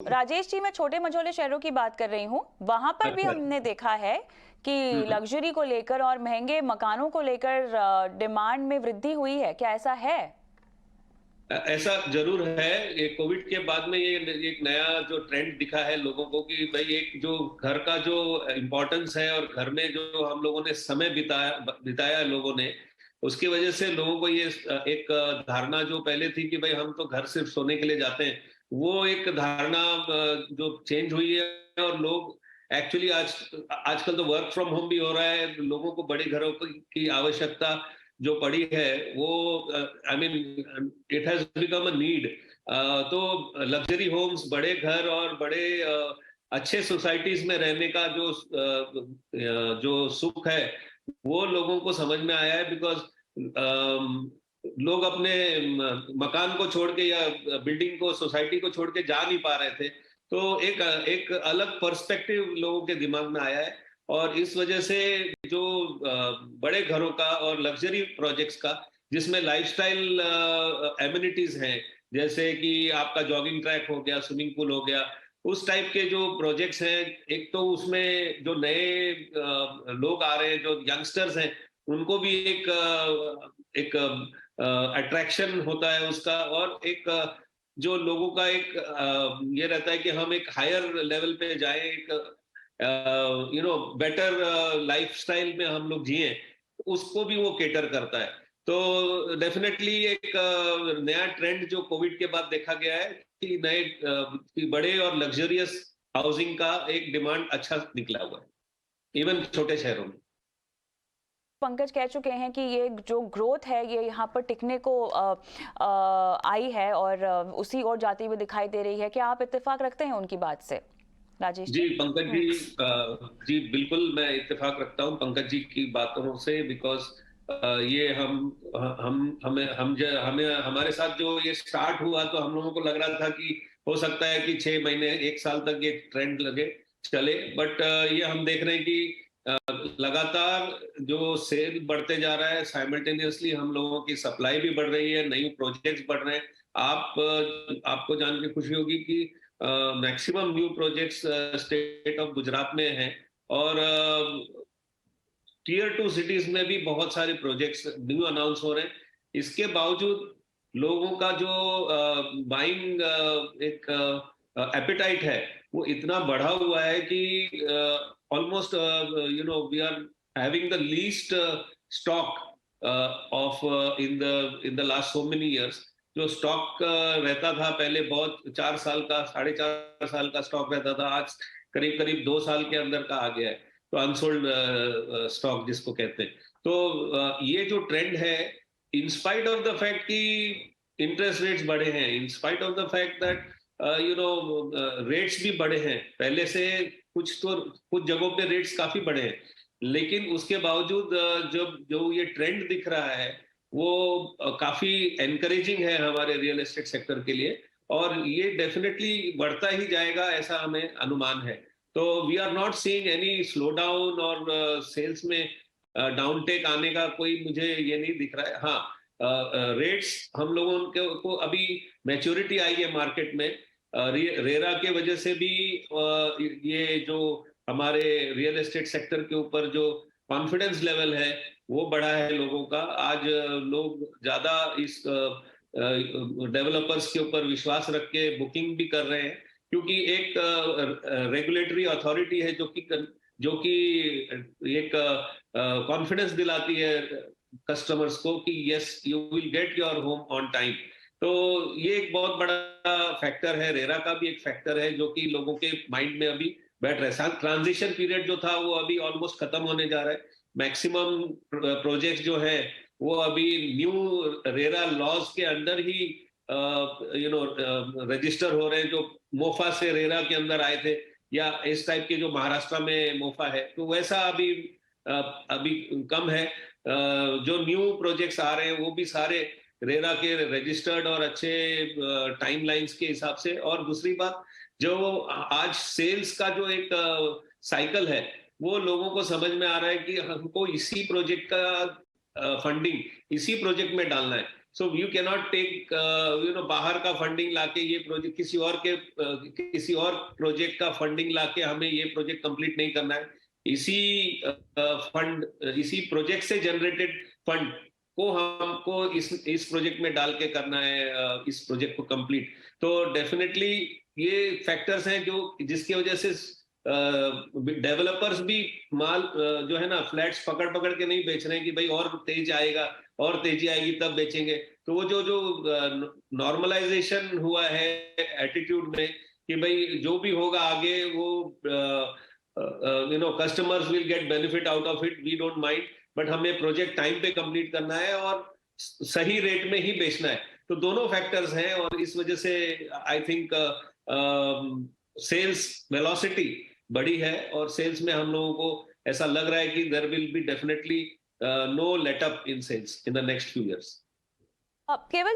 राजेश जी, मैं छोटे मझोले शहरों की बात कर रही हूँ। वहां पर भी अच्छा। हमने देखा है कि हम्म। लग्जरी को लेकर और महंगे मकानों को लेकर डिमांड में वृद्धि हुई है। क्या ऐसा है? ऐसा जरूर है। ये कोविड के बाद में ये एक नया जो ट्रेंड दिखा है लोगों को कि भाई एक जो घर का जो इम्पोर्टेंस है और घर में जो हम लोगों ने समय बिताया बिताया लोगों ने, उसकी वजह से लोगों को ये एक धारणा जो पहले थी कि भाई हम तो घर सिर्फ सोने के लिए जाते हैं, वो एक धारणा जो चेंज हुई है। और लोग एक्चुअली आजकल तो वर्क फ्रॉम होम भी हो रहा है, लोगों को बड़े घरों की आवश्यकता जो पड़ी है वो, I mean it has become a need. तो लग्जरी होम्स, बड़े घर और बड़े अच्छे सोसाइटीज में रहने का जो सुख है वो लोगों को समझ में आया है। बिकॉज लोग अपने मकान को छोड़ के या बिल्डिंग को, सोसाइटी को छोड़ के जा नहीं पा रहे थे। तो एक एक अलग पर्सपेक्टिव लोगों के दिमाग में आया है। और इस वजह से जो बड़े घरों का और लग्जरी प्रोजेक्ट्स का, जिसमें लाइफस्टाइल एमिनिटीज हैं, जैसे कि आपका जॉगिंग ट्रैक हो गया, स्विमिंग पूल हो गया, उस टाइप के जो प्रोजेक्ट्स हैं, एक तो उसमें जो नए लोग आ रहे हैं, जो यंगस्टर्स हैं, उनको भी एक अट्रैक्शन होता है उसका। और एक जो लोगों का एक ये रहता है कि हम एक हायर लेवल पे जाएं, एक बेटर लाइफस्टाइल में हम लोग जिए, उसको भी वो केटर करता है। तो डेफिनेटली एक नया ट्रेंड जो कोविड के बाद देखा गया है कि नए कि बड़े और लग्जरियस हाउसिंग का एक डिमांड अच्छा निकला हुआ है, इवन छोटे शहरों में। पंकज कह चुके हैं कि ये जो ग्रोथ है ये यहाँ पर टिकने को आई है और उसी ओर जाती हुई दिखाई दे रही है। क्या आप इत्तेफाक रखते हैं उनकी बात से, राजेश जी जी? पंकज जी, जी बिल्कुल मैं इत्तेफाक रखता हूँ पंकज जी की बातों से। बिकॉज ये हमें हमारे साथ जो ये स्टार्ट हुआ, तो हम लोगों को लग रहा था कि हो सकता है कि 6 महीने, एक साल तक ये ट्रेंड लगे चले। बट ये हम देख रहे हैं कि लगातार जो सेल बढ़ते जा रहा है, साइमल्टेनियसली हम लोगों की सप्लाई भी बढ़ रही है, नई प्रोजेक्ट्स बढ़ रहे हैं। आपको जान के खुशी होगी कि maximum new projects state of Gujarat में हैं। और टीयर 2 सिटीज में भी बहुत सारे प्रोजेक्ट्स न्यू अनाउंस हो रहे हैं। इसके बावजूद लोगों का जो बाइंग एक एपिटाइट है, वो इतना बढ़ा हुआ है कि almost we are having the least stock of in the last so many years. जो स्टॉक रहता था पहले, बहुत 4 साल का, 4.5 साल का स्टॉक रहता था, आज करीब करीब 2 साल के अंदर का आ गया है। तो अनसोल्ड स्टॉक जिसको कहते हैं। तो ये जो ट्रेंड है, in spite of the fact कि इंटरेस्ट रेट्स बढ़े हैं, in spite of the fact that rates भी बढ़े हैं पहले से, कुछ जगहों पे रेट्स काफी बढ़े हैं, लेकिन उसके बावजूद जब जो ये ट्रेंड दिख रहा है वो काफी एनकरेजिंग है हमारे रियल एस्टेट सेक्टर के लिए। और ये डेफिनेटली बढ़ता ही जाएगा, ऐसा हमें अनुमान है। तो we are not seeing any slow down और सेल्स में डाउन टेक आने का कोई मुझे ये नहीं दिख रहा है। हाँ, रेट्स हम लोगों को अभी मैच्योरिटी आई है मार्केट में। रेरा के वजह से भी ये जो हमारे रियल एस्टेट सेक्टर के ऊपर जो कॉन्फिडेंस लेवल है वो बढ़ा है लोगों का। आज लोग ज्यादा इस डेवलपर्स के ऊपर विश्वास रख के बुकिंग भी कर रहे हैं, क्योंकि एक रेगुलेटरी अथॉरिटी है जो कि एक कॉन्फिडेंस दिलाती है कस्टमर्स को कि yes you will get your home on time. तो ये एक बहुत बड़ा फैक्टर है। रेरा का भी एक फैक्टर है जो कि लोगों के माइंड में अभी बैठ रहा है। ट्रांजिशन पीरियड जो था वो अभी ऑलमोस्ट खत्म होने जा रहा है। मैक्सिमम प्रोजेक्ट जो है वो अभी न्यू रेरा लॉज के अंदर ही रजिस्टर हो रहे हैं, जो मोफा से रेरा के अंदर आए थे, या इस टाइप के जो महाराष्ट्र में मोफा है, तो वैसा अभी कम है। जो न्यू प्रोजेक्ट्स आ रहे हैं वो भी सारे रेरा के रजिस्टर्ड और अच्छे टाइमलाइंस के हिसाब से। और दूसरी बात, जो आज सेल्स का जो एक साइकिल है, वो लोगों को समझ में आ रहा है कि हमको इसी प्रोजेक्ट का फंडिंग इसी प्रोजेक्ट में डालना है। So you can not take बाहर का फंडिंग लाके ये प्रोजेक्ट किसी और प्रोजेक्ट का फंडिंग लाके हमें ये प्रोजेक्ट कंप्लीट नहीं करना है। इसी प्रोजेक्ट से जनरेटेड फंड को हमको इस प्रोजेक्ट में डाल के करना है, इस प्रोजेक्ट को कंप्लीट। तो डेफिनेटली ये फैक्टर्स हैं जिसकी वजह से डेवलपर्स भी माल जो है ना फ्लैट्स पकड़ पकड़ के नहीं बेच रहे हैं कि भाई और तेजी आएगी तब बेचेंगे। तो वो जो नॉर्मलाइजेशन हुआ है एटीट्यूड में कि भाई जो भी होगा आगे वो customers will get benefit out of it, we don't mind, but हमें प्रोजेक्ट टाइम पे कंप्लीट करना है और सही रेट में ही बेचना है। तो दोनों फैक्टर्स हैं और इस वजह से आई थिंक सेल्स वेलोसिटी बड़ी है और सेल्स में हम लोगों को ऐसा लग रहा है कि there will be definitely no let up in sales in the next few years. केवल